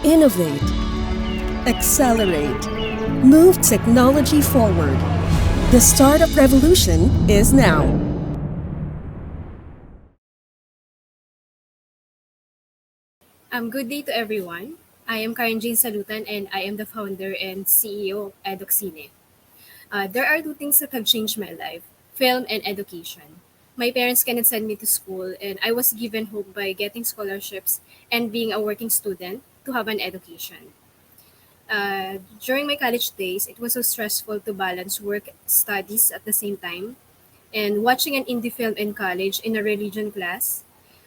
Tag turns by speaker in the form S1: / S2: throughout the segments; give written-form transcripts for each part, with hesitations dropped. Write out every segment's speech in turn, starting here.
S1: Innovate, accelerate, move technology forward. The startup revolution is now.
S2: Good day to everyone. I am Karen Jane Salutan and I am the founder and CEO of EdukSine. There are two things that have changed my life: film and education. My parents cannot send me to school, and I was given hope by getting scholarships and being a working student to have an education. During my college days, it was so stressful to balance work studies at the same time, and watching an indie film in college in a religion class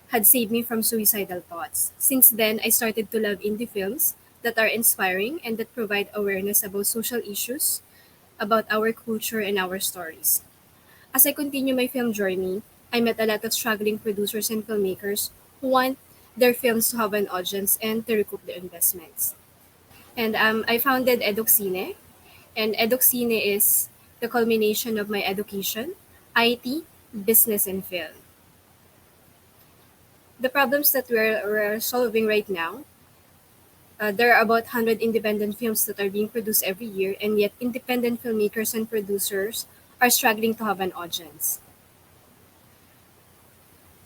S2: had saved me from suicidal thoughts. Since then, I started to love indie films that are inspiring and that provide awareness about social issues, about our culture, and our stories. As I continue my film journey, I met a lot of struggling producers and filmmakers who want their films to have an audience and to recoup their investments. And I founded EdukSine, and EdukSine is the culmination of my education, IT, business, and film. The problems that we're solving right now, there are about 100 independent films that are being produced every year, and yet independent filmmakers and producers are struggling to have an audience.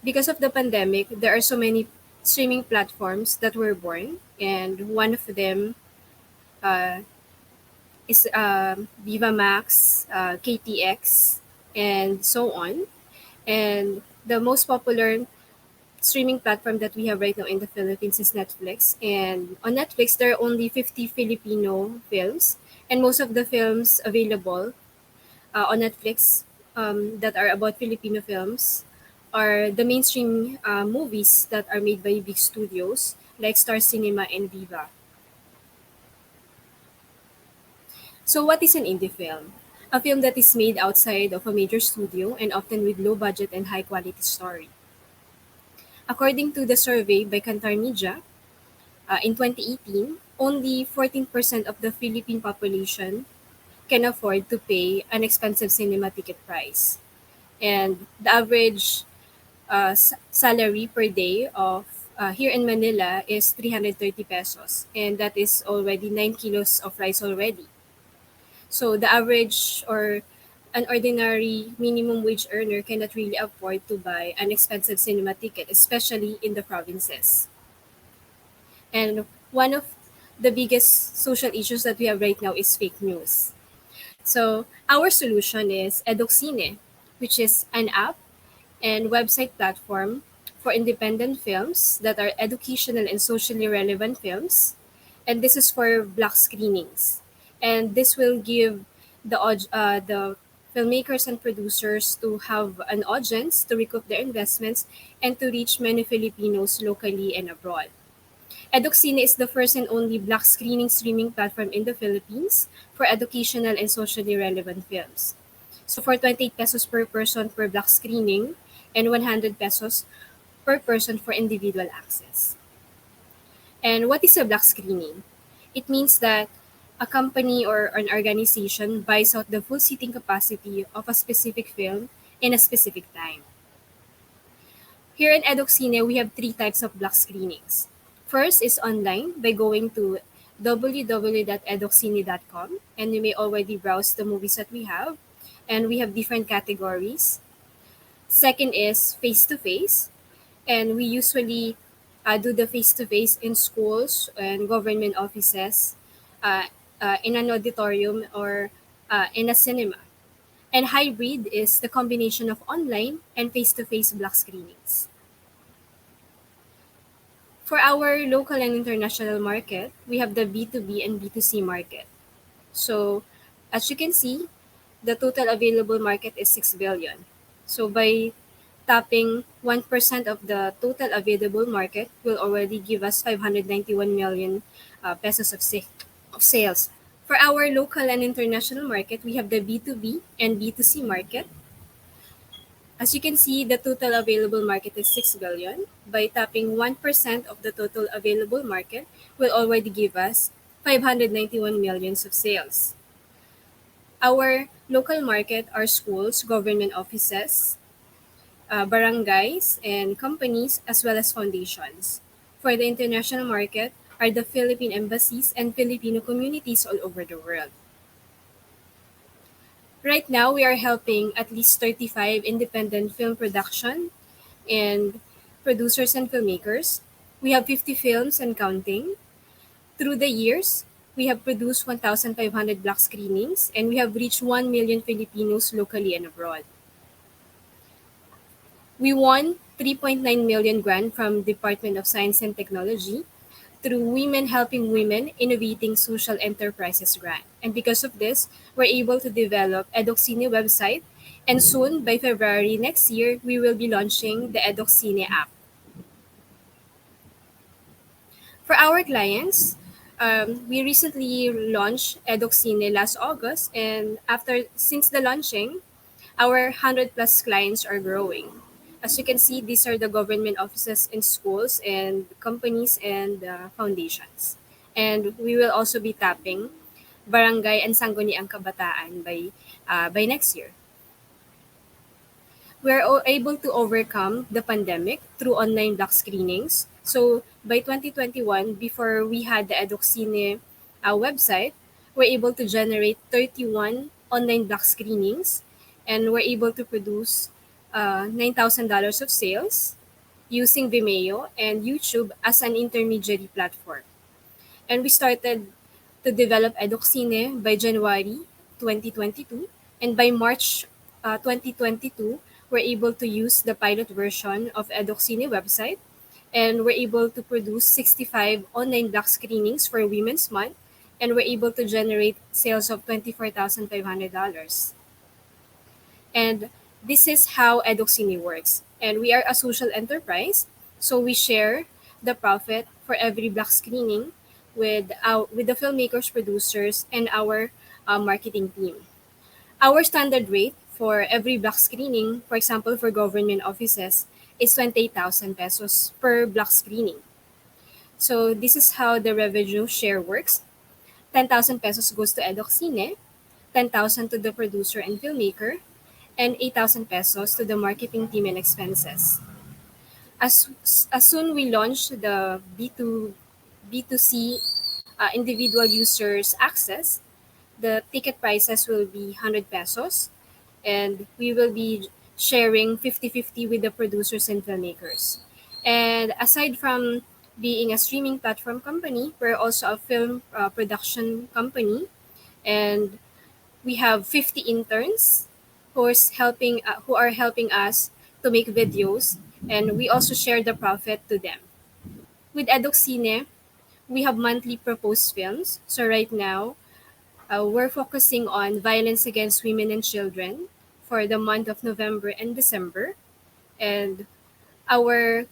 S2: Because of the pandemic, there are so many streaming platforms that were born, and one of them uh, is Viva Max, KTX, and so on. And the most popular streaming platform that we have right now in the Philippines is Netflix. And on Netflix, there are only 50 Filipino films, and most of the films available on Netflix that are about Filipino films are the mainstream movies that are made by big studios like Star Cinema and Viva. So, what is an indie film? A film that is made outside of a major studio and often with low budget and high quality story. According to the survey by Kantar Media, in 2018, only 14% of the Philippine population can afford to pay an expensive cinema ticket price. And the average salary per day of here in Manila is 330 pesos. And that is already 9 kilos of rice already. So the average or an ordinary minimum wage earner cannot really afford to buy an expensive cinema ticket, especially in the provinces. And one of the biggest social issues that we have right now is fake news. So our solution is EdukSine, which is an app and website platform for independent films that are educational and socially relevant films. And this is for block screenings. And this will give the filmmakers and producers to have an audience to recoup their investments and to reach many Filipinos locally and abroad. EdukSine is the first and only block screening streaming platform in the Philippines for educational and socially relevant films. So for 28 pesos per person per block screening and 100 pesos per person for individual access. And what is a block screening? It means that a company or an organization buys out the full seating capacity of a specific film in a specific time. Here in EdukSine, we have three types of block screenings. First is online by going to www.eduksine.com, and you may already browse the movies that we have, and we have different categories. Second is face-to-face, and we usually do the face-to-face in schools and government offices, uh, in an auditorium or in a cinema. And hybrid is the combination of online and face-to-face block screenings. For our local and international market, we have the B2B and B2C market. So, as you can see, the total available market is 6 billion. So, by tapping 1% of the total available market will already give us 591 million pesos of sales. For our local and international market, we have the B2B and B2C market. As you can see, the total available market is 6 billion. By tapping 1% of the total available market will already give us 591 millions of sales. Our local market are schools, government offices, barangays, and companies, as well as foundations. For the international market, are the Philippine embassies and Filipino communities all over the world. Right now, we are helping at least 35 independent film production and producers and filmmakers. We have 50 films and counting. Through the years, we have produced 1,500 block screenings and we have reached 1 million Filipinos locally and abroad. We won 3.9 million grant from Department of Science and Technology through Women Helping Women Innovating Social Enterprises grant. And because of this, we're able to develop EdukSine website, and soon by February next year, we will be launching the EdukSine app. For our clients, we recently launched EdukSine last August, and since the launching, our 100 plus clients are growing. As you can see, these are the government offices in schools and companies and foundations. And we will also be tapping barangay and sangguniang kabataan by next year. We're able to overcome the pandemic through online block screenings. So by 2021, before we had the EdukSine website, we're able to generate 31 online block screenings, and we're able to produce $9,000 of sales using Vimeo and YouTube as an intermediary platform. And we started to develop EdukSine by January 2022. And by March 2022, we're able to use the pilot version of EdukSine website. And we're able to produce 65 online block screenings for Women's Month. And we're able to generate sales of $24,500. And this is how EdukSine works. And we are a social enterprise, so we share the profit for every block screening with the filmmakers, producers, and our marketing team. Our standard rate for every block screening, for example, for government offices, is 28,000 pesos per block screening. So this is how the revenue share works. 10,000 pesos goes to EdukSine, 10,000 to the producer and filmmaker, and 8,000 pesos to the marketing team and expenses. As, as soon we launch the B2C individual users access, the ticket prices will be 100 pesos, and we will be sharing 50-50 with the producers and filmmakers. And aside from being a streaming platform company, we're also a film production company, and we have 50 interns who are helping us to make videos, and we also share the profit to them. With EdukSine, we have monthly proposed films. So right now, we're focusing on violence against women and children for the month of November and December. And our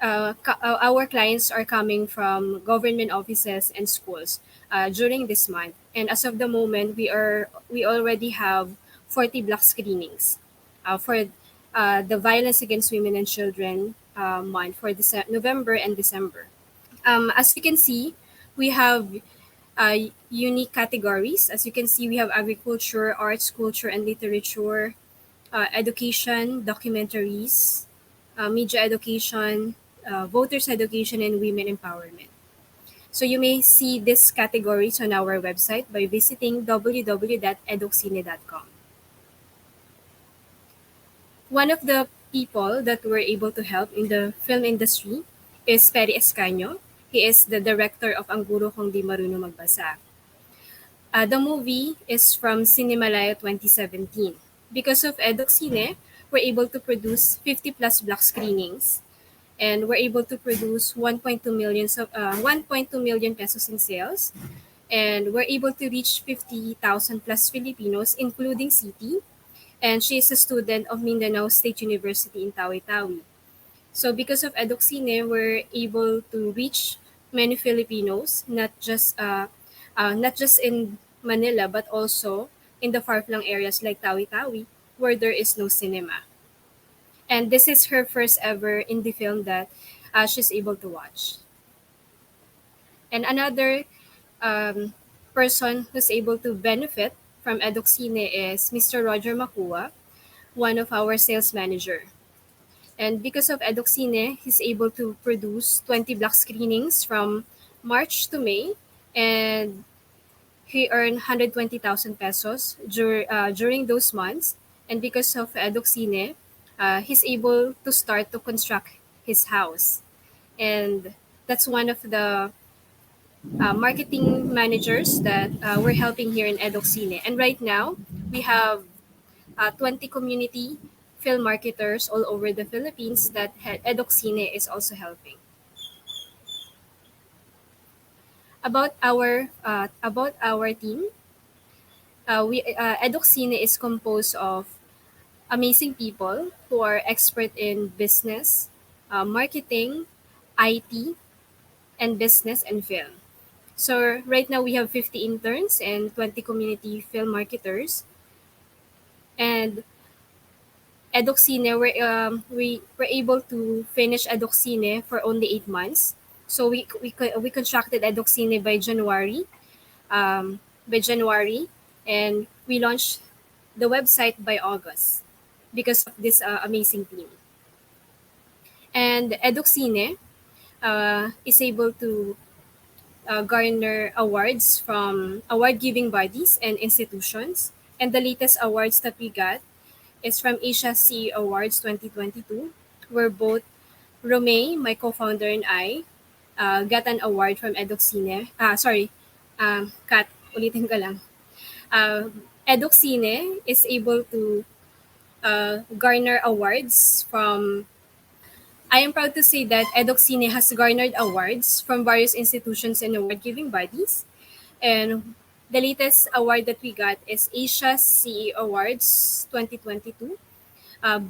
S2: our clients are coming from government offices and schools during this month. And as of the moment, we already have 40 block screenings for the violence against women and children month for November and December. As you can see, we have uh, unique categories. As you can see, we have agriculture, arts, culture, and literature, education, documentaries, media education, voters education, and women empowerment. So you may see these categories on our website by visiting www.eduksine.com. One of the people that we're able to help in the film industry is Perry Escaño. He is the director of Ang Guro Kong Di Marunong Magbasa. The movie is from Cinemalaya 2017. Because of EdukSine, we're able to produce 50 plus block screenings, and we're able to produce 1.2 million pesos in sales, and we're able to reach 50,000 plus Filipinos, including City, and she is a student of Mindanao State University in Tawi-Tawi. So because of EdukSine, we're able to reach many Filipinos, not just in Manila, but also in the far-flung areas like Tawi-Tawi, where there is no cinema. And this is her first ever indie film that she's able to watch. And another um, person who's able to benefit from EdukSine is Mr. Roger Makua, one of our sales manager. And because of EdukSine, he's able to produce 20 block screenings from March to May, and he earned 120,000 pesos during those months. And because of EdukSine, he's able to start to construct his house. And that's one of the marketing managers that we're helping here in EdukSine. And right now, we have 20 community film marketers all over the Philippines that EdukSine is also helping. About our team, EdukSine is composed of amazing people who are expert in business, marketing, IT, and business and film. So right now we have 50 interns and 20 community film marketers. And EdukSine, we were able to finish EdukSine for only 8 months. So we constructed EdukSine by January, and we launched the website by August because of this amazing team. And EdukSine is able to garner awards from award-giving bodies and institutions. And the latest awards that we got is from Asia CEO Awards 2022, where both Romay, my co-founder, and I got an award from EdukSine. Kat, ulitin ko lang. EdukSine is able to garner awards from. I am proud to say that EdukSine has garnered awards from various institutions and award-giving bodies. And the latest award that we got is Asia CEO Awards 2022.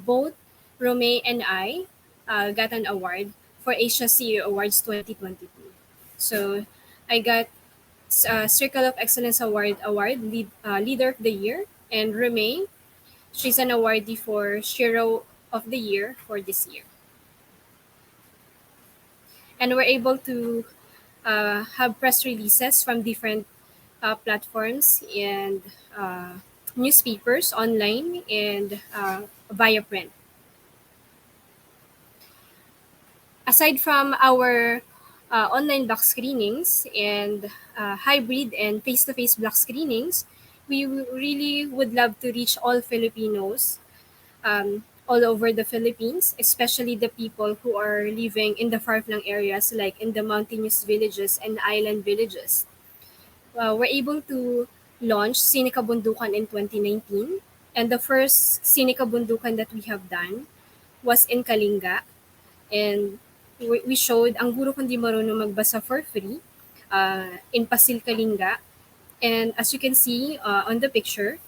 S2: Both Romay and I got an award for Asia CEO Awards 2022. So I got Circle of Excellence Leader of the Year, and Romay, she's an awardee for Shiro of the Year for this year. And we're able to have press releases from different platforms and newspapers online and via print. Aside from our online block screenings and hybrid and face-to-face block screenings, we really would love to reach all Filipinos all over the Philippines, especially the people who are living in the far-flung areas like in the mountainous villages and island villages. We're able to launch Sine Kabundukan in 2019, and the first Sine Kabundukan that we have done was in Kalinga, and we showed Ang Guro Kundi Marunong Magbasa for free in Pasil, Kalinga. And as you can see on the picture,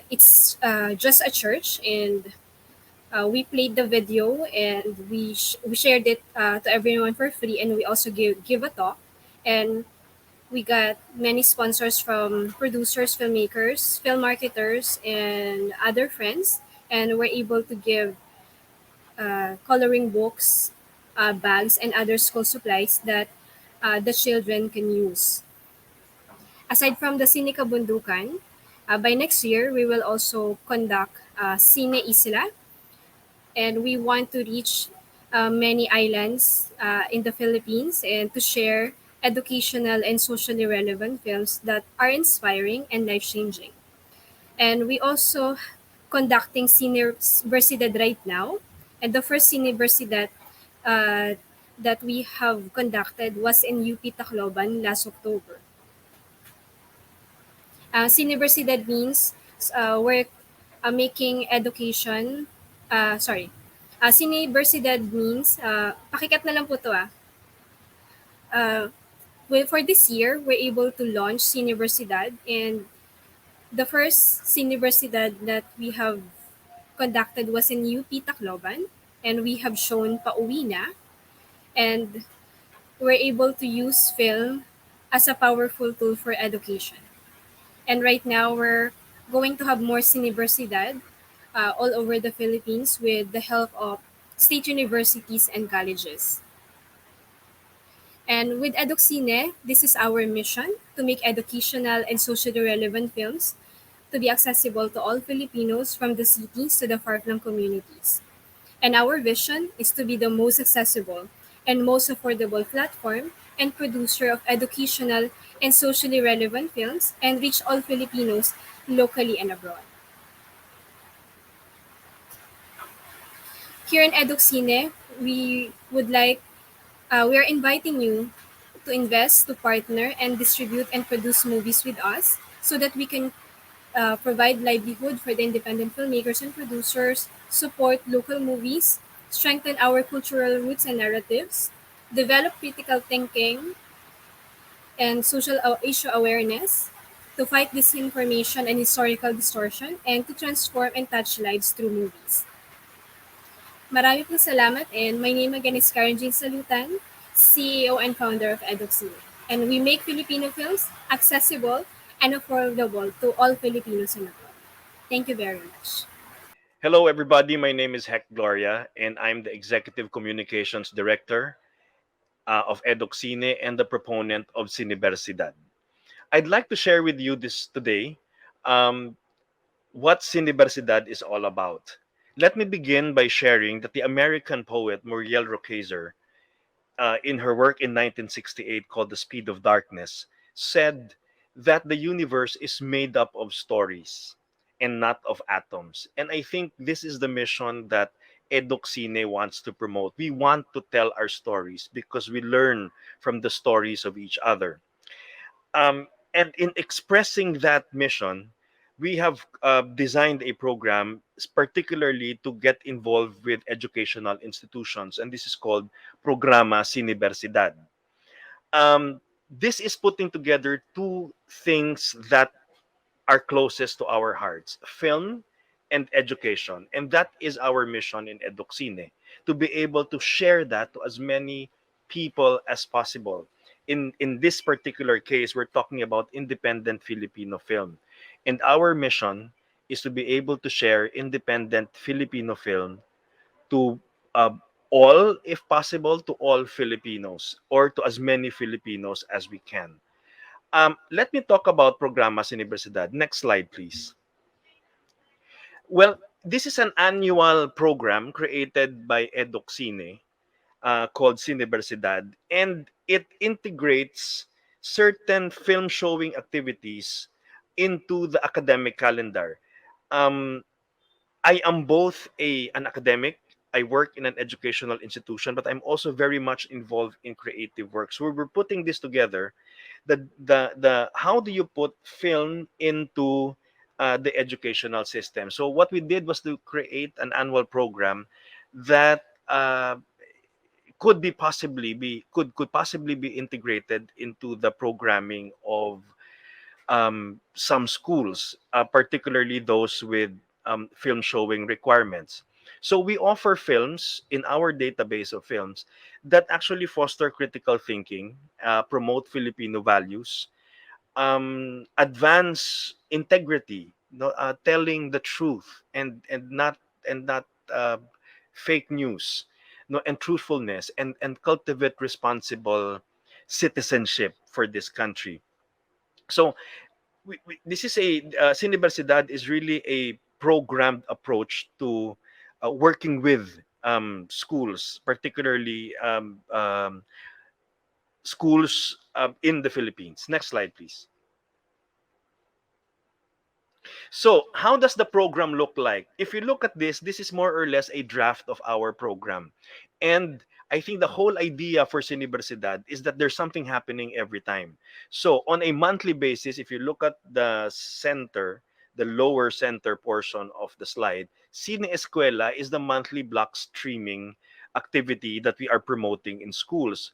S2: it's just a church, and we played the video, and we shared it to everyone for free, and we also give a talk. And we got many sponsors from producers, filmmakers, film marketers, and other friends, and we're able to give coloring books, bags, and other school supplies that the children can use. Aside from the Sine Kabundukan, by next year, we will also conduct Cine Isla, and we want to reach many islands in the Philippines and to share educational and socially relevant films that are inspiring and life-changing. And we also conducting Cine Versidad right now, and the first Cine Versidad uh, that we have conducted was in UP Tacloban last October. Universidad means we're making education, sorry. Universidad means, pakikat na lang po to ah. Well, for this year, we're able to launch Universidad, and the first Universidad that we have conducted was in UP Tacloban, and we have shown Pauwi Na, and we're able to use film as a powerful tool for education. And right now, we're going to have more Universidad all over the Philippines with the help of state universities and colleges. And with EdukSine, this is our mission to make educational and socially relevant films to be accessible to all Filipinos from the cities to the far-flung communities. And our vision is to be the most accessible and most affordable platform and producer of educational and socially relevant films and reach all Filipinos locally and abroad. Here in EdukSine, we are inviting you to invest, to partner, and distribute and produce movies with us so that we can provide livelihood for the independent filmmakers and producers, support local movies, strengthen our cultural roots and narratives, develop critical thinking and social issue awareness, to fight disinformation and historical distortion, and to transform and touch lives through movies. Marami pong salamat, and my name again is Karen Jean Salutan, CEO and founder of EdukSine. And we make Filipino films accessible and affordable to all Filipinos and abroad. Thank you very much.
S3: Hello, everybody. My name is Hec Gloria, and I'm the Executive Communications Director of EdukSine and the proponent of Cineversidad. I'd like to share with you this today um, what Cineversidad is all about. Let me begin by sharing that the American poet Muriel Rukeyser, in her work in 1968 called The Speed of Darkness, said that the universe is made up of stories and not of atoms. And I think this is the mission that EdukSine wants to promote. We want to tell our stories because we learn from the stories of each other. And in expressing that mission, we have designed a program particularly to get involved with educational institutions, and this is called Programa Cineversidad. This is putting together two things that are closest to our hearts: film and education. And that is our mission in EdukSine, to be able to share that to as many people as possible. In this particular case, we're talking about independent Filipino film. And our mission is to be able to share independent Filipino film to uh, all, if possible, to all Filipinos or to as many Filipinos as we can. Let me talk about Programas Universidad. Next slide, please. Well, this is an annual program created by EdukSine called Cineversidad, and it integrates certain film showing activities into the academic calendar. Um, I am both an academic. I work in an educational institution, but I'm also very much involved in creative work. So we're putting this together. The how do you put film into the educational system? So what we did was to create an annual program that could possibly be integrated into the programming of some schools, particularly those with film showing requirements. So we offer films in our database of films that actually foster critical thinking, promote Filipino values, advance integrity, telling the truth and not fake news, and truthfulness, and cultivate responsible citizenship for this country. So this is Cineversidad is really a programmed approach to working with schools, particularly schools in the Philippines. Next slide, please. So, how does the program look like? If you look at this is more or less a draft of our program. And I think the whole idea for Cineversidad is that there's something happening every time. So, on a monthly basis, if you look at the center, the lower center portion of the slide, Cine Escuela is the monthly block streaming activity that we are promoting in schools.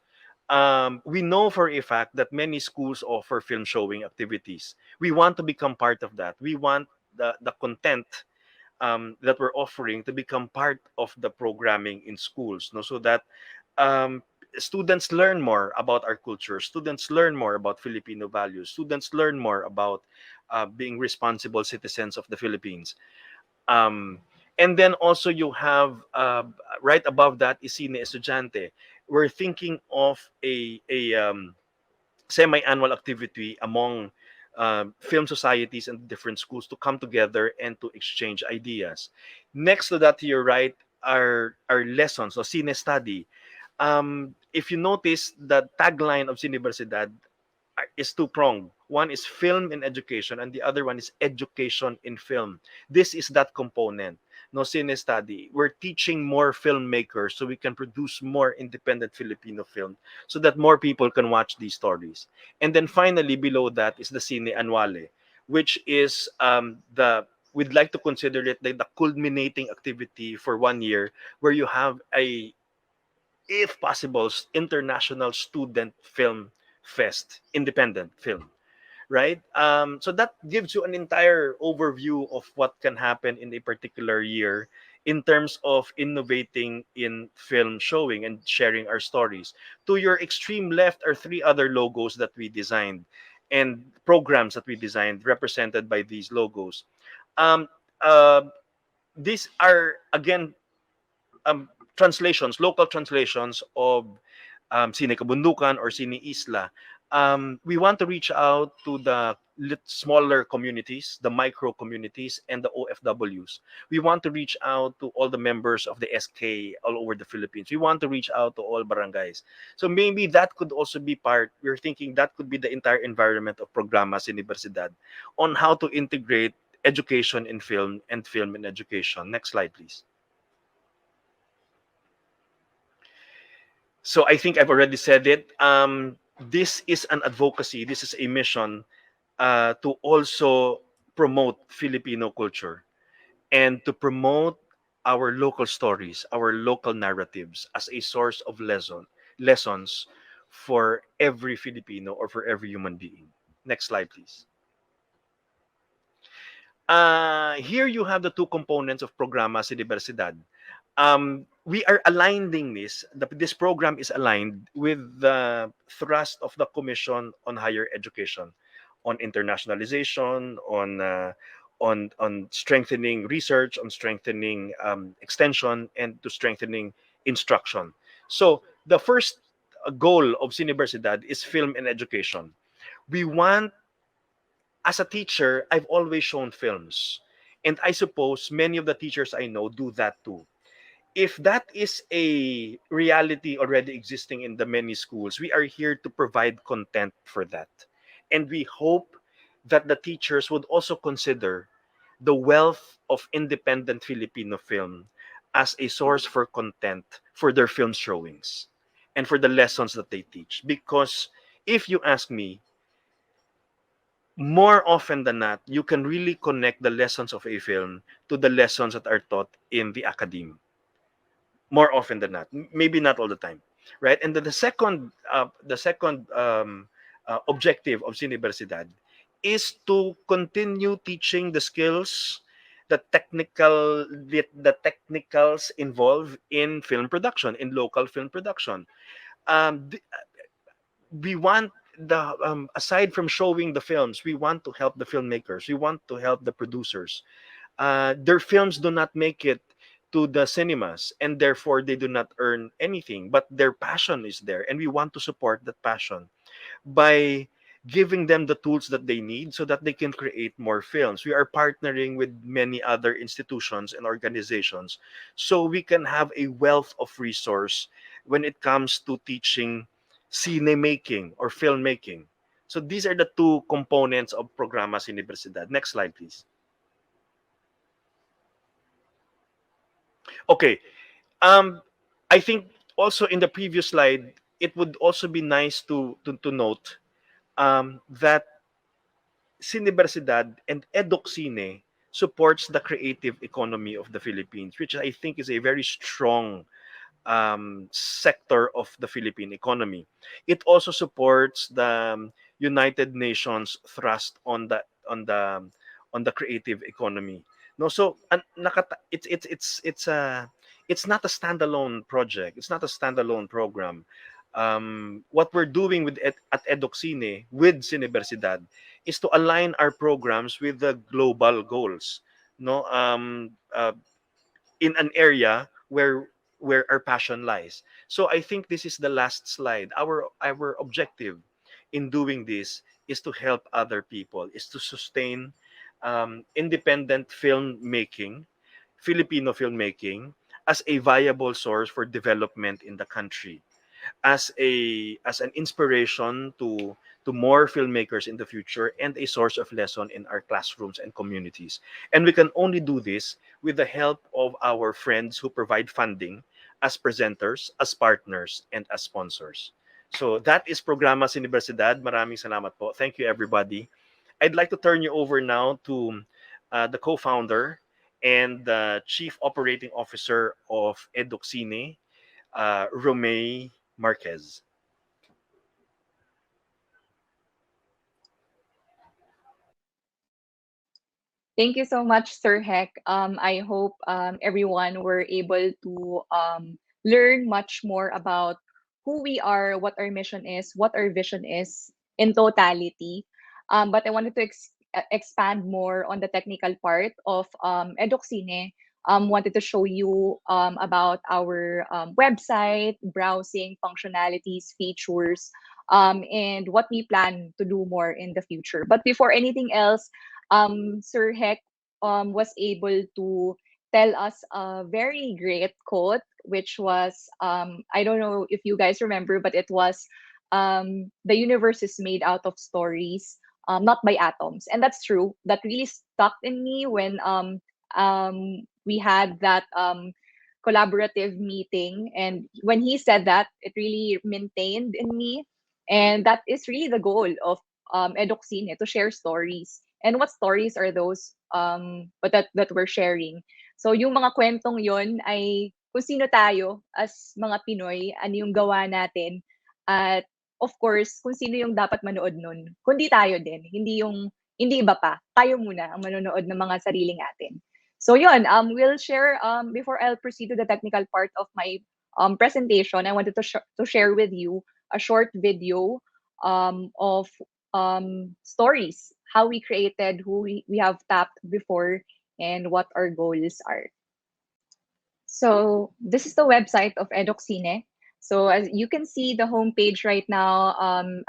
S3: We know for a fact that many schools offer film showing activities. We want to become part of that. We want the content that we're offering to become part of the programming in schools, no? So that um, students learn more about our culture, students learn more about Filipino values, students learn more about being responsible citizens of the Philippines. Um, and then also you have right above that is Cine Estudiante. We're thinking of a semi-annual activity among film societies and different schools to come together and to exchange ideas. Next to that, to your right, are lessons, so Cine Study. If you notice, the tagline of Sinibersidad is two-pronged. One is film in education, and the other one is education in film. This is that component. No cine study. We're teaching more filmmakers so we can produce more independent Filipino film so that more people can watch these stories. And then finally, below that is the Cine Anuale, which is the we'd like to consider it like the culminating activity for 1 year, where you have a, if possible, international student film fest, independent film, right? So that gives you an entire overview of what can happen in a particular year in terms of innovating in film showing and sharing our stories. To your extreme left are three other logos that we designed and programs that we designed represented by these logos. Um, uh, these are, again, um, translations, local translations of Sine Kabundukan or Sine Isla. We want to reach out to the smaller communities, the micro communities, and the OFWs. We want to reach out to all the members of the SK all over the Philippines. We want to reach out to all barangays. So maybe that could also be part, we're thinking that could be the entire environment of Programas Universidad on how to integrate education in film and film in education. Next slide, please. So I think I've already said it. This is an advocacy. This is a mission to also promote Filipino culture and to promote our local stories, our local narratives as a source of lessons for every Filipino or for every human being. Next slide, please. Here you have the two components of Programa Universidad. We are aligning this program is aligned with the thrust of the Commission on Higher Education, on internationalization, on strengthening research, on strengthening extension, and to strengthening instruction. So the first goal of Universidad is film and education. We want, as a teacher, I've always shown films. And I suppose many of the teachers I know do that too. If that is a reality already existing in the many schools, we are here to provide content for that. And we hope that the teachers would also consider the wealth of independent Filipino film as a source for content for their film showings and for the lessons that they teach. Because if you ask me, more often than not, you can really connect the lessons of a film to the lessons that are taught in the academy. More often than not, maybe not all the time, right? And then the second objective of Sinibersidad is to continue teaching the skills, the technicals involved in film production, in local film production. Um, we want the aside from showing the films, we want to help the filmmakers, we want to help the producers. Their films do not make it to the cinemas, and therefore they do not earn anything, but their passion is there, and we want to support that passion by giving them the tools that they need so that they can create more films. We are partnering with many other institutions and organizations so we can have a wealth of resource when it comes to teaching cinemaking or filmmaking. So these are the two components of Programas Universidad. Next slide, please. Okay. Um, I think also in the previous slide, it would also be nice to note that Sinibersidad and EdukSine supports the creative economy of the Philippines, which I think is a very strong sector of the Philippine economy. It also supports the United Nations thrust on the creative economy. No, so it's not a standalone project. It's not a standalone program. What we're doing at EdukSine with Sinibersidad is to align our programs with the global goals. No, in an area where our passion lies. So I think this is the last slide. Our objective in doing this is to help other people, is to sustain independent filmmaking, Filipino filmmaking, as a viable source for development in the country, as an inspiration to more filmmakers in the future, and a source of lesson in our classrooms and communities. And we can only do this with the help of our friends who provide funding as presenters, as partners, and as sponsors. So that is Programa sa Universidad. Maraming salamat po. Thank you, everybody. I'd like to turn you over now to the co-founder and the chief operating officer of EdukSine, Romay Marquez.
S4: Thank you so much, Sir Heck. I hope everyone were able to learn much more about who we are, what our mission is, what our vision is in totality. But I wanted to expand more on the technical part of EdukSine. Wanted to show you about our website, browsing functionalities, features, and what we plan to do more in the future. But before anything else, Sir Heck was able to tell us a very great quote, which was I don't know if you guys remember, but it was the universe is made out of stories, not by atoms. And that's true. That really stuck in me when we had that collaborative meeting. And when he said that, it really maintained in me. And that is really the goal of EdukSine, to share stories. And what stories are those but that we're sharing? So yung mga kwentong yon ay kung sino tayo as mga Pinoy, ano yung gawa natin, at of course, kung sino yung dapat manood nun. Kundi tayo din, hindi iba pa. Tayo muna ang manonood ng mga sariling atin. So yun, we'll share, before I'll proceed to the technical part of my presentation, I wanted to share with you a short video of stories, how we created, who we have tapped before, and what our goals are. So this is the website of EdukSine. So as you can see the homepage right now,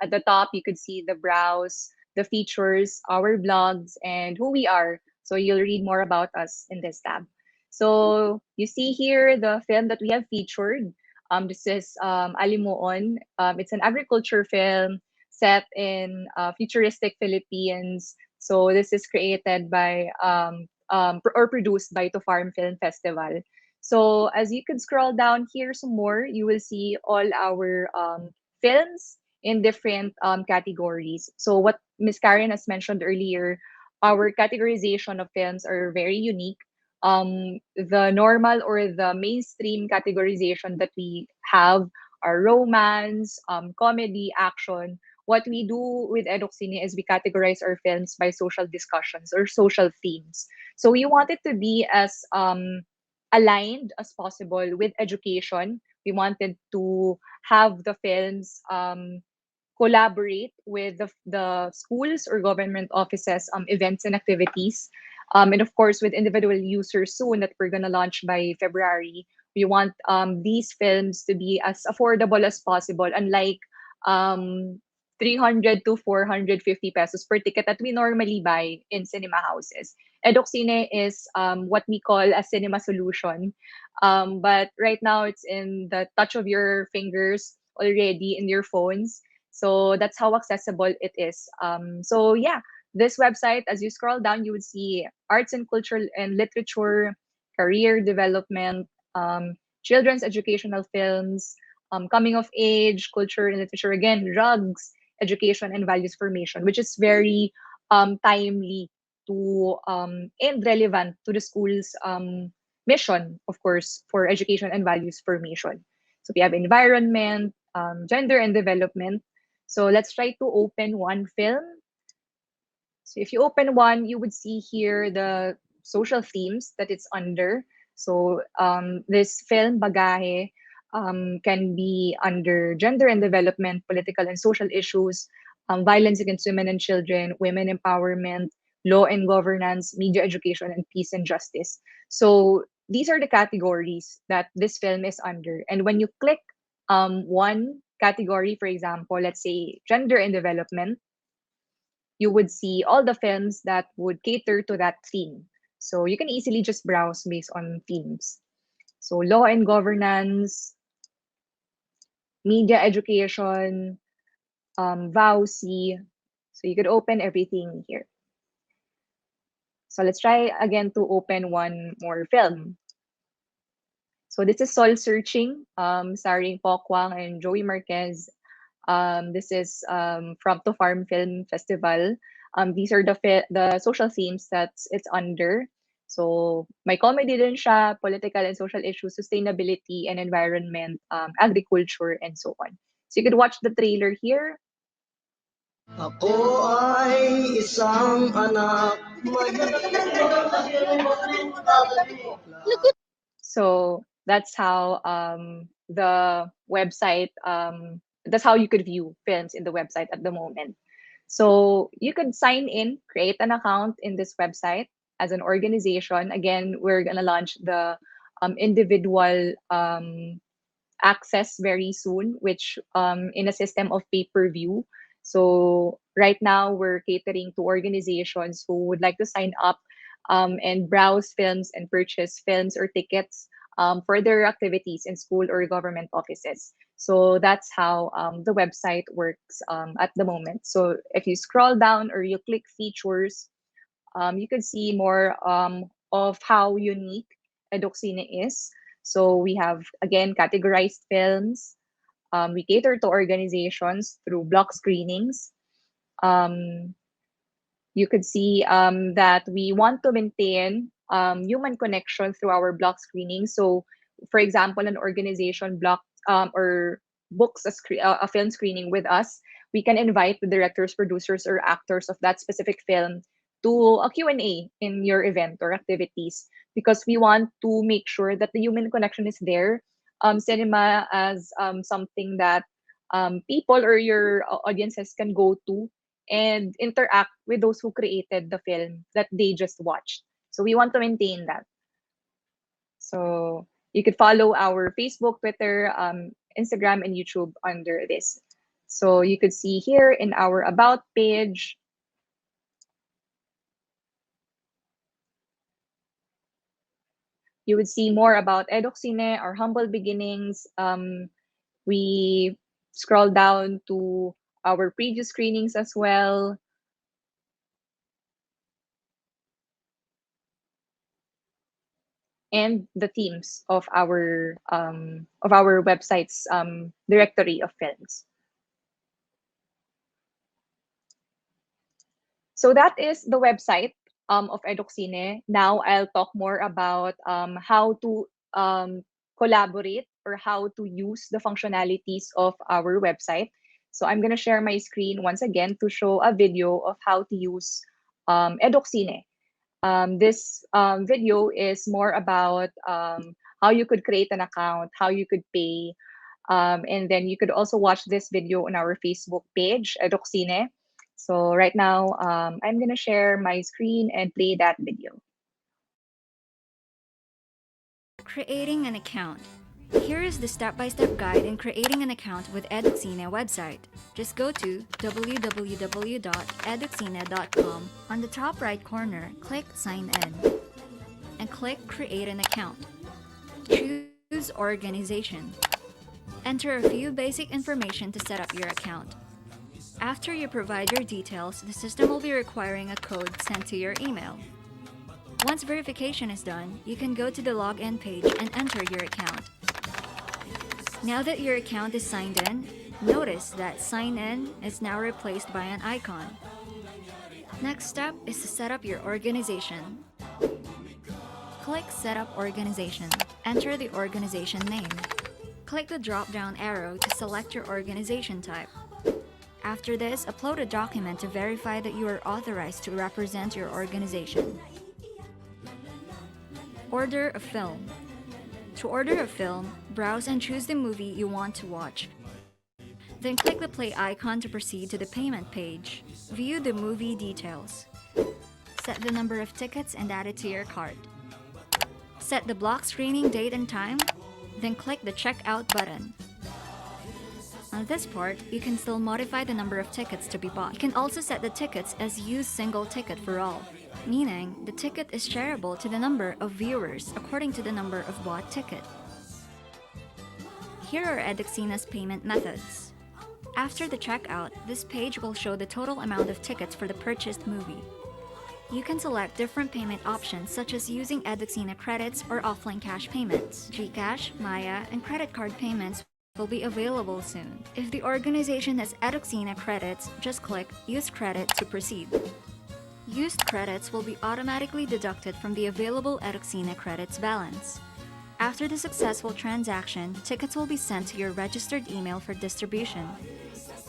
S4: at the top, you could see the browse, the features, our blogs, and who we are. So you'll read more about us in this tab. So you see here the film that we have featured. This is Alimuon. It's an agriculture film set in futuristic Philippines. So this is created by or produced by To Farm Film Festival. So as you can scroll down here some more, you will see all our films in different categories. So what Miss Karen has mentioned earlier, our categorization of films are very unique. The normal or the mainstream categorization that we have are romance, comedy, action. What we do with EdukSine is we categorize our films by social discussions or social themes. So we want it to be as aligned as possible with education. We wanted to have the films collaborate with the schools or government offices, events and activities. And of course, with individual users soon that we're going to launch by February, we want these films to be as affordable as possible, unlike 300 to 450 pesos per ticket that we normally buy in cinema houses. EdukSine is what we call a cinema solution. But right now, it's in the touch of your fingers already in your phones. So that's how accessible it is. So yeah, this website, as you scroll down, you would see arts and culture and literature, career development, children's educational films, coming of age, culture and literature, again, drugs, education, and values formation, which is very timely to and relevant to the school's mission, of course, for education and values formation. So we have environment, gender and development. So let's try to open one film. So if you open one, you would see here the social themes that it's under. So this film, Bagahe, can be under gender and development, political and social issues, violence against women and children, women empowerment, law and governance, media education, and peace and justice. So these are the categories that this film is under. And when you click one category, for example, let's say gender and development, you would see all the films that would cater to that theme. So you can easily just browse based on themes. So law and governance, media education, VAUC. So you could open everything here. So let's try again to open one more film. So this is Soul Searching, starring Paul Kwang and Joey Marquez. This is from To Farm Film Festival. These are the social themes that it's under. So may comedy din siya, political and social issues, sustainability and environment, agriculture, and so on. So you could watch the trailer here.
S5: Ako ay isang anak
S4: So that's how the website, that's how you could view films in the website at the moment. So you could sign in, create an account in this website as an organization. Again, we're going to launch the individual access very soon, which in a system of pay-per-view. So right now we're catering to organizations who would like to sign up and browse films and purchase films or tickets for their activities in school or government offices. So that's how the website works at the moment. So if you scroll down or you click features, you can see more of how unique EdukSine is. So we have, again, categorized films. We cater to organizations through block screenings. You could see that we want to maintain human connection through our block screening. So, for example, an organization block or books a film screening with us, we can invite the directors, producers, or actors of that specific film to a Q&A in your event or activities because we want to make sure that the human connection is there. Cinema as something that people or your audiences can go to and interact with those who created the film that they just watched. So we want to maintain that. So you could follow our Facebook, Twitter, Instagram, and YouTube under this. So you could see here in our About page, you would see more about EdukSine, our humble beginnings. We scroll down to our previous screenings as well. And the themes of our website's directory of films. So that is the website of EdukSine. Now I'll talk more about how to collaborate or how to use the functionalities of our website. So I'm going to share my screen once again to show a video of how to use EdukSine. This video is more about how you could create an account, how you could pay, and then you could also watch this video on our Facebook page, EdukSine. So right now, I'm going to share my screen and play that video.
S6: Creating an account. Here is the step-by-step guide in creating an account with EdukSine website. Just go to www.eduksine.com. On the top right corner, click Sign In and click Create an account. Choose Organization. Enter a few basic information to set up your account. After you provide your details, the system will be requiring a code sent to your email. Once verification is done, you can go to the login page and enter your account. Now that your account is signed in, notice that Sign In is now replaced by an icon. Next step is to set up your organization. Click Set up Organization. Enter the organization name. Click the drop-down arrow to select your organization type. After this, upload a document to verify that you are authorized to represent your organization. Order a film. To order a film, browse and choose the movie you want to watch. Then click the play icon to proceed to the payment page. View the movie details. Set the number of tickets and add it to your cart. Set the block screening date and time, then click the checkout button. On this part, you can still modify the number of tickets to be bought. You can also set the tickets as use single ticket for all. meaning the ticket is shareable to the number of viewers according to the number of bought ticket. Here are EdukSine's payment methods. After the checkout, this page will show the total amount of tickets for the purchased movie. You can select different payment options such as using EdukSine credits or offline cash payments. GCash, Maya, and credit card payments will be available soon. If the organization has EdukSine credits, just click Use Credit to proceed. Used credits will be automatically deducted from the available EdukSine credits balance. After the successful transaction, tickets will be sent to your registered email for distribution.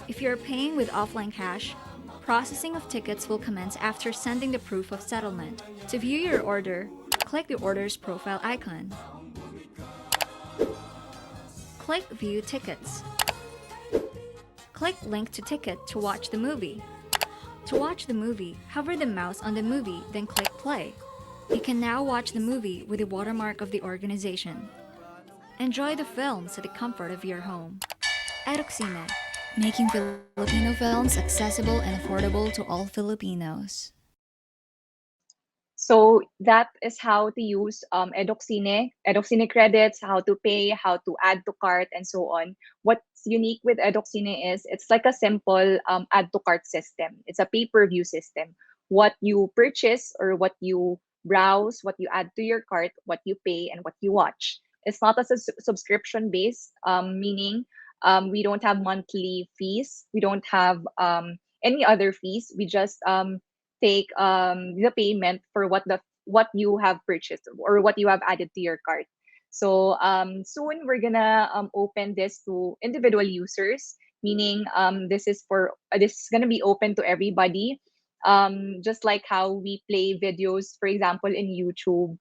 S6: If you are paying with offline cash, processing of tickets will commence after sending the proof of settlement. To view your order, click the order's profile icon. Click View Tickets. Click Link to Ticket to watch the movie. To watch the movie, hover the mouse on the movie, then click Play. You can now watch the movie with the watermark of the organization. Enjoy the films at the comfort of your home. EdukSine, making Filipino films accessible and affordable to all Filipinos.
S4: So that is how to use EdukSine credits, how to pay, how to add to cart, and so on. What's unique with EdukSine is it's like a simple add to cart system. It's a pay-per-view system. What you purchase or what you browse, what you add to your cart, what you pay, and what you watch. It's not a subscription based, meaning we don't have monthly fees. We don't have any other fees. We just take the payment for what you have purchased or what you have added to your cart. So soon we're gonna open this to individual users, meaning this is gonna be open to everybody. Just like how we play videos, for example, in YouTube,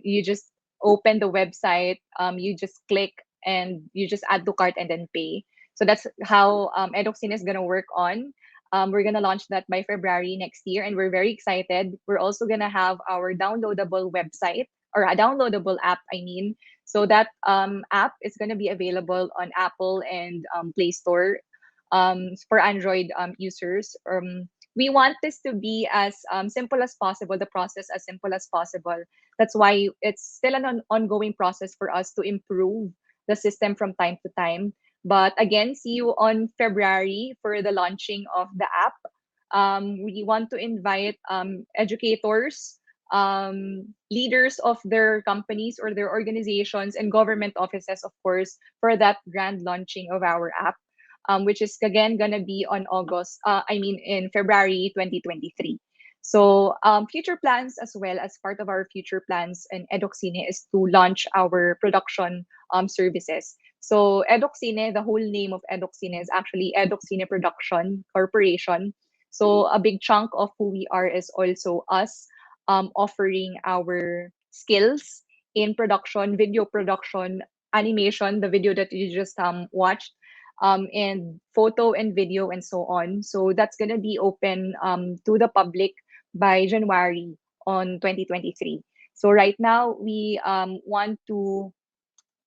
S4: you just open the website, you just click and you just add to cart and then pay. So that's how EdukSine is gonna work on. We're gonna launch that by February next year, and we're very excited. We're also gonna have our downloadable website or a downloadable app. I mean, so that app is gonna be available on Apple and Play Store for Android users. We want this to be as simple as possible. The process as simple as possible. That's why it's still an ongoing process for us to improve the system from time to time. But again, see you on February for the launching of the app. We want to invite educators, leaders of their companies or their organizations, and government offices, of course, for that grand launching of our app, which is again going to be on in February 2023. So future plans as well, as part of our future plans in EdukSine, is to launch our production services. So EdukSine, the whole name of EdukSine is actually EdukSine Production Corporation. So a big chunk of who we are is also us offering our skills in production, video production, animation, the video that you just watched, and photo and video and so on. So that's going to be open to the public by January on 2023. So right now we want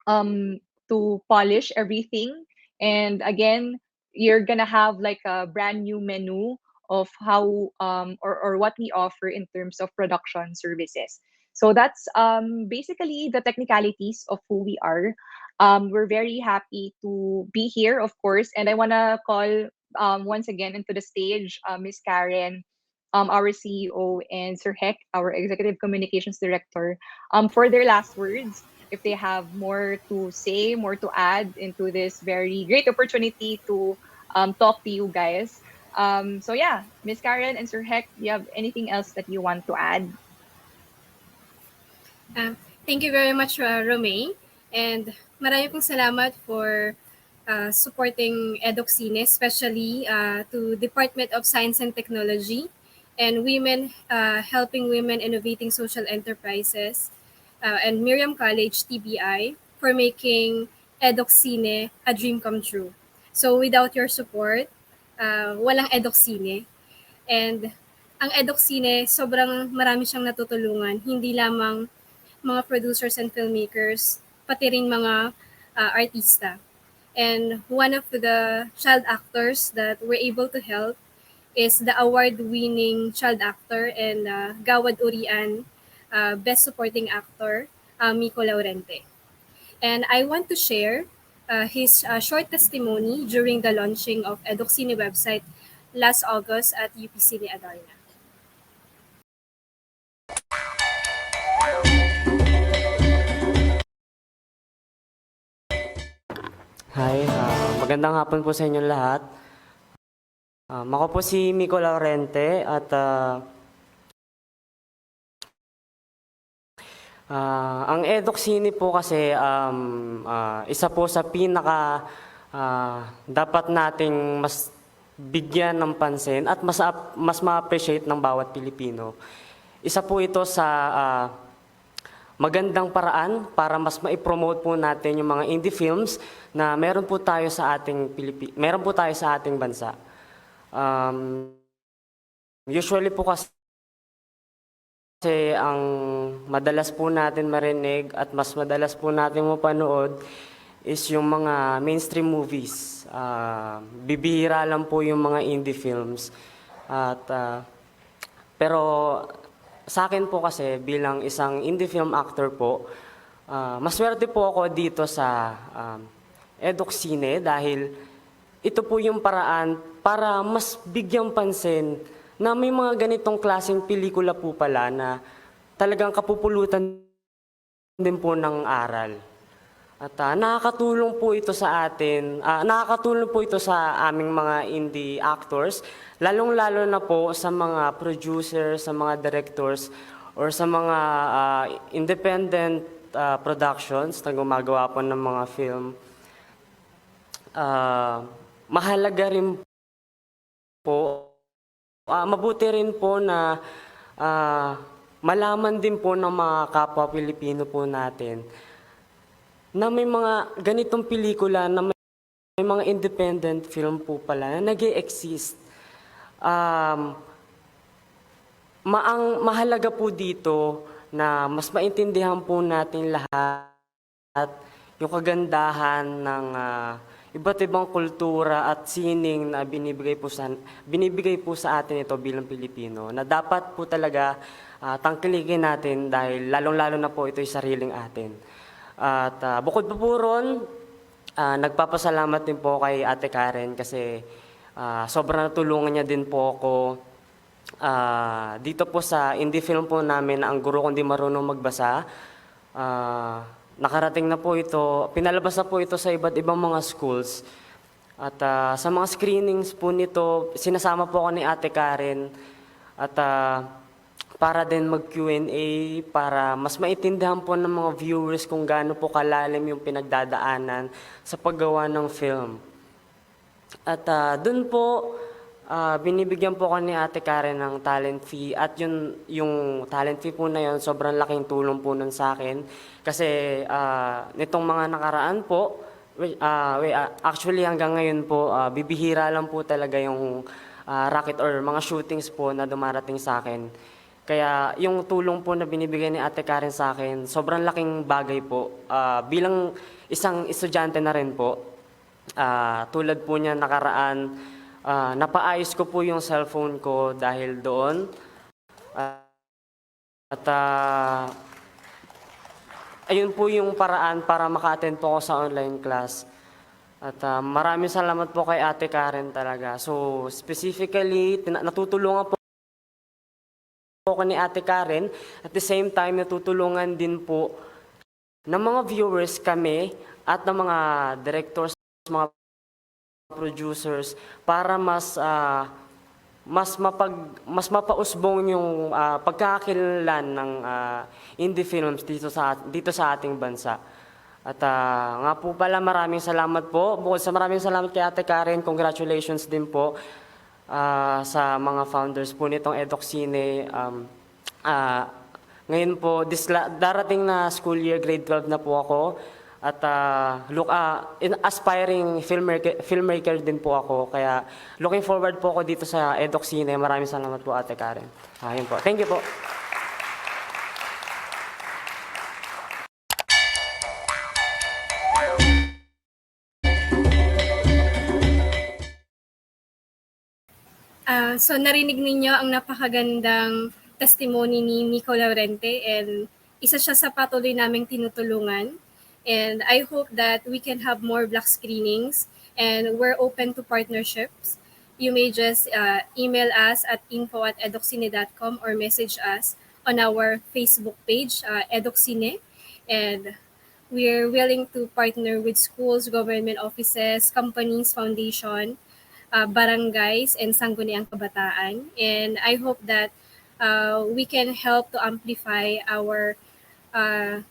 S4: um, to polish everything. And again, you're gonna have like a brand new menu of how or what we offer in terms of production services. So that's basically the technicalities of who we are. We're very happy to be here, of course, and I wanna call once again into the stage Miss Karen, our CEO, and Sir Heck, our Executive Communications Director, for their last words, if they have more to say, more to add into this very great opportunity to talk to you guys. So yeah, Miss Karen and Sir Heck, do you have anything else that you want to add?
S2: Uh, Thank you very much, Romaine. And marami pong salamat for supporting EdukSine, especially to Department of Science and Technology and Women Helping Women Innovating Social Enterprises and Miriam College TBI for making EdukSine a dream come true. So without your support, walang EdukSine. And ang EdukSine, sobrang marami siyang natutulungan, hindi lamang mga producers and filmmakers, pati rin mga artista. And one of the child actors that we're able to help is the award-winning child actor and Gawad Urian Best Supporting Actor, Miko Laurente. And I want to share his short testimony during the launching of EdukSine website last August at UPCine Adarna.
S7: Hi, magandang hapon po sa inyong lahat. Ako po si Miko Laurente at ang EdukSine po kasi isa po sa pinaka dapat nating mas bigyan ng pansin at mas ma-appreciate ng bawat Pilipino. Isa po ito sa magandang paraan para mas ma-promote po natin yung mga indie films na meron po tayo sa ating bansa. Usually po kasi ang madalas po natin marinig at mas madalas po natin mapanood is yung mga mainstream movies. Bibihira lang po yung mga indie films. Pero sa akin po kasi bilang isang indie film actor po, maswerte po ako dito sa EdukSine dahil ito po yung paraan para mas bigyang pansin na may mga ganitong klaseng pelikula po pala na talagang kapupulutan din po ng aral. At nakakatulong po ito sa atin, nakakatulong po ito sa aming mga indie actors, lalong-lalo na po sa mga producers, sa mga directors, or sa mga independent productions na gumagawa po ng mga film. Mahalaga rin po, mabuti rin po na malaman din po ng mga kapwa Pilipino po natin na may mga ganitong pelikula, na may mga independent film po pala na nag-e-exist. Mahalaga po dito na mas maintindihan po natin lahat yung kagandahan ng iba't ibang kultura at sining na binibigay po sa atin ito bilang Pilipino, na dapat po talaga tangkilikin natin dahil lalong-lalo na po ito yung sariling atin. At bukod po ron, nagpapasalamat din po kay Ate Karen kasi sobrang natulungan niya din po ako dito po sa indie film po namin na Ang Guro Kung Di Marunong Magbasa. Nakarating na po ito, pinalabas na po ito sa iba't ibang mga schools. At sa mga screenings po nito, sinasama po ako ni Ate Karen at para din mag-Q&A, para mas maintindihan po ng mga viewers kung gaano po kalalim yung pinagdadaanan sa paggawa ng film. At dun po, binibigyan po ako ni Ate Karen ng talent fee at yung talent fee po na yun, sobrang laking tulong po nun sa akin. Kasi nitong mga nakaraan po, actually hanggang ngayon po, bibihira lang po talaga yung racket or mga shootings po na dumarating sa akin. Kaya yung tulong po na binibigay ni Ate Karen sa akin, sobrang laking bagay po. Bilang isang estudyante na rin po, tulad po niya nakaraan, napaayos ko po yung cellphone ko dahil doon. At ayun po yung paraan para maka-attend po ako sa online class. At maraming salamat po kay Ate Karen talaga. So specifically, natutulungan po ako ni Ate Karen. At the same time, natutulungan din po ng mga viewers kami at ng mga directors, mga producers para mas mapausbong yung pagkakakilanlan ng indie films dito sa ating bansa. At nga po pala, maraming salamat po. Bukod sa maraming salamat kay Ate Karen, congratulations din po sa mga founders po nitong EdukSine. Ngayon po, darating na school year, grade 12 na po ako. At aspiring filmmaker din po ako. Kaya looking forward po ako dito sa EdukSine. Maraming salamat po, Ate Karen. Yun po. Thank you po.
S2: So narinig ninyo ang napakagandang testimony ni Nico Laurente, and isa siya sa patuloy naming tinutulungan. And I hope that we can have more Black screenings, and we're open to partnerships. You may just email us at info@eduksine.com or message us on our Facebook page, EdukSine. And we're willing to partner with schools, government offices, companies, foundation, barangays, and sangguniang kabataan. And I hope that we can help to amplify our uh,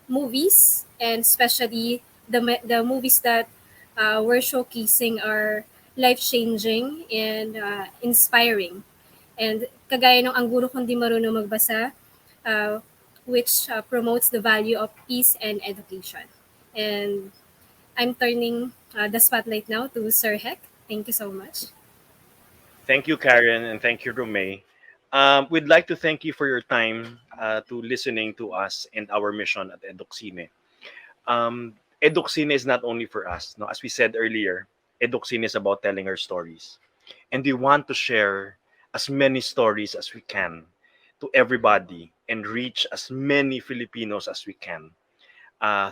S2: movies, and especially the movies that we're showcasing are life-changing and inspiring. And kagaya ng Ang Guro Kung Di Marunong Magbasa, uh, which promotes the value of peace and education. And I'm turning the spotlight now to Sir Heck. Thank you so much.
S3: Thank you, Karen, and thank you, Romay. We'd like to thank you for your time to listening to us and our mission at EdukSine. EdukSine is not only for us. No, as we said earlier, EdukSine is about telling our stories, and we want to share as many stories as we can to everybody and reach as many Filipinos as we can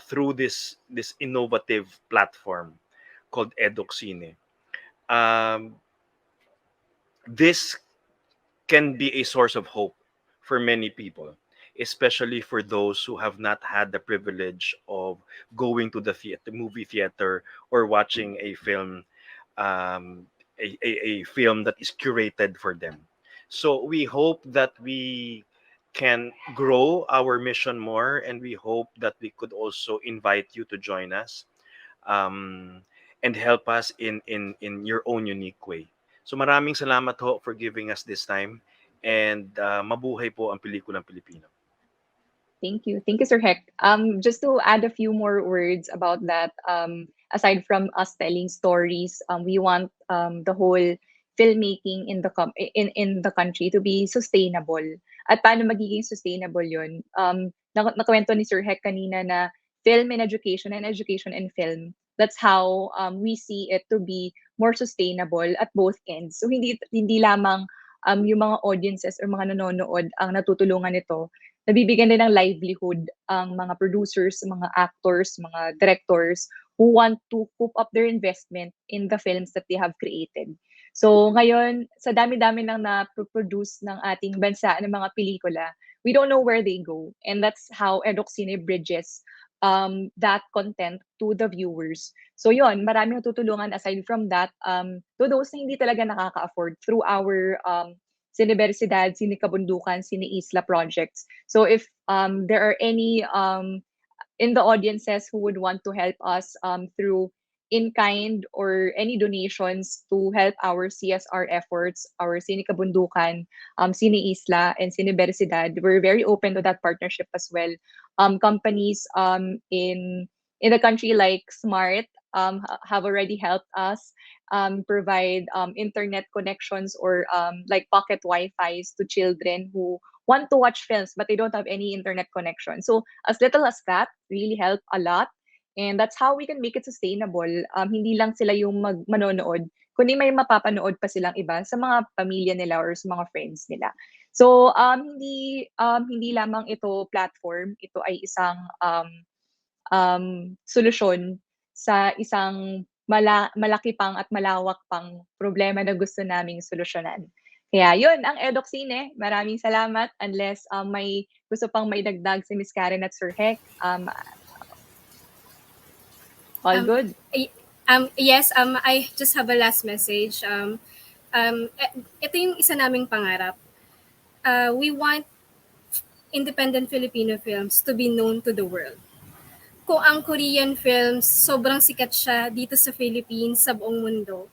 S3: through this innovative platform called EdukSine. Um, this can be a source of hope for many people, especially for those who have not had the privilege of going to the movie theater, or watching a film, um, a film that is curated for them. So we hope that we can grow our mission more, and we hope that we could also invite you to join us, um, and help us in your own unique way. So maraming salamat ho for giving us this time, and mabuhay po ang pelikulang Pilipino.
S4: Thank you. Thank you, Sir Heck. Just to add a few more words about that, aside from us telling stories, we want the whole filmmaking in in the country to be sustainable. At paano magiging sustainable yun? Nakwento ni Sir Heck kanina na film and education and film. That's how we see it to be more sustainable at both ends. So hindi lamang yung mga audiences or mga nanonood ang natutulungan nito, nabibigyan din ng livelihood ang mga producers, mga actors, mga directors who want to coop up their investment in the films that they have created. So ngayon, sa dami-dami ng na-produce ng ating bansa ng mga pelikula, we don't know where they go. And that's how EdukSine bridges that content to the viewers. So yon, maraming natutulungan aside from that, to those na hindi talaga nakaka-afford through our Sinibersidad, Sinikabundukan, Siniisla projects. So if there are any in the audiences who would want to help us through in-kind or any donations to help our CSR efforts, our Sinikabundukan, Siniisla, and Sinibersidad, we're very open to that partnership as well. Companies in the country like Smart have already helped us provide internet connections or like pocket Wi-Fi's to children who want to watch films but they don't have any internet connection. So as little as that really help a lot. And that's how we can make it sustainable. Hindi lang sila yung manonood, kundi may mapapanood pa silang iba sa mga pamilya nila or sa mga friends nila. So hindi lamang ito platform, ito ay isang solusyon sa isang malaki pang at malawak pang problema na gusto naming solusyonan. Kaya yun ang EdukSine. Maraming salamat. Unless may gusto pang maidagdag si Miss Karen at Sir Heck, all good.
S2: Yes, I just have a last message. Ito yung isa naming pangarap. We want independent Filipino films to be known to the world. Kung ang Korean films, sobrang sikat siya dito sa Philippines, sa buong mundo,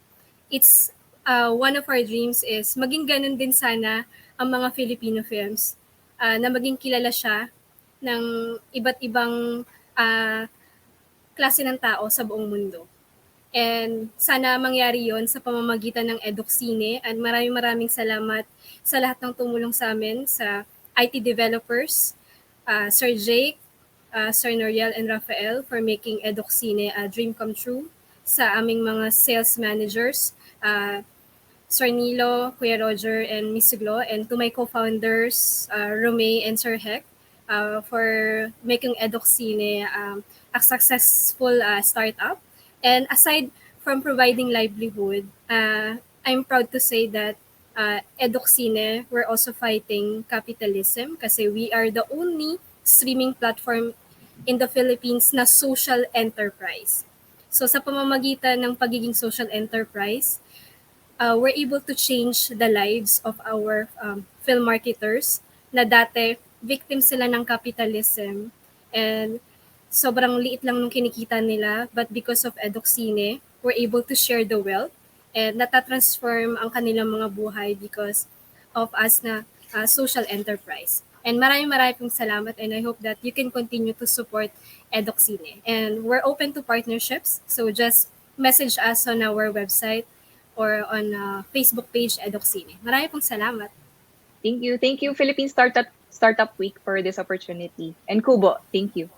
S2: it's one of our dreams is maging ganun din sana ang mga Filipino films, na maging kilala siya ng iba't ibang klase ng tao sa buong mundo. And sana mangyari yon sa pamamagitan ng EdukSine, and maraming salamat sa lahat ng tumulong sa amin, sa IT developers, Sir Jake, Sir Noriel and Rafael for making EdukSine a dream come true, sa aming mga sales managers, Sir Nilo, Kuya Roger, and Miss Suglo, and to my co-founders, Romay and Sir Hec, for making EdukSine a successful startup. And aside from providing livelihood, I'm proud to say that EdukSine, we're also fighting capitalism kasi we are the only streaming platform in the Philippines na social enterprise. So sa pamamagitan ng pagiging social enterprise, we're able to change the lives of our film marketers na dati victim sila ng capitalism and sobrang liit lang nung kinikita nila, but because of EdukSine, we're able to share the wealth and natatransform ang kanilang mga buhay because of us na social enterprise. And maraming pong salamat, and I hope that you can continue to support EdukSine. And we're open to partnerships, so just message us on our website or on Facebook page EdukSine. Pong salamat.
S4: Thank you. Thank you, Philippine Startup Week, for this opportunity. And Kubo, thank you.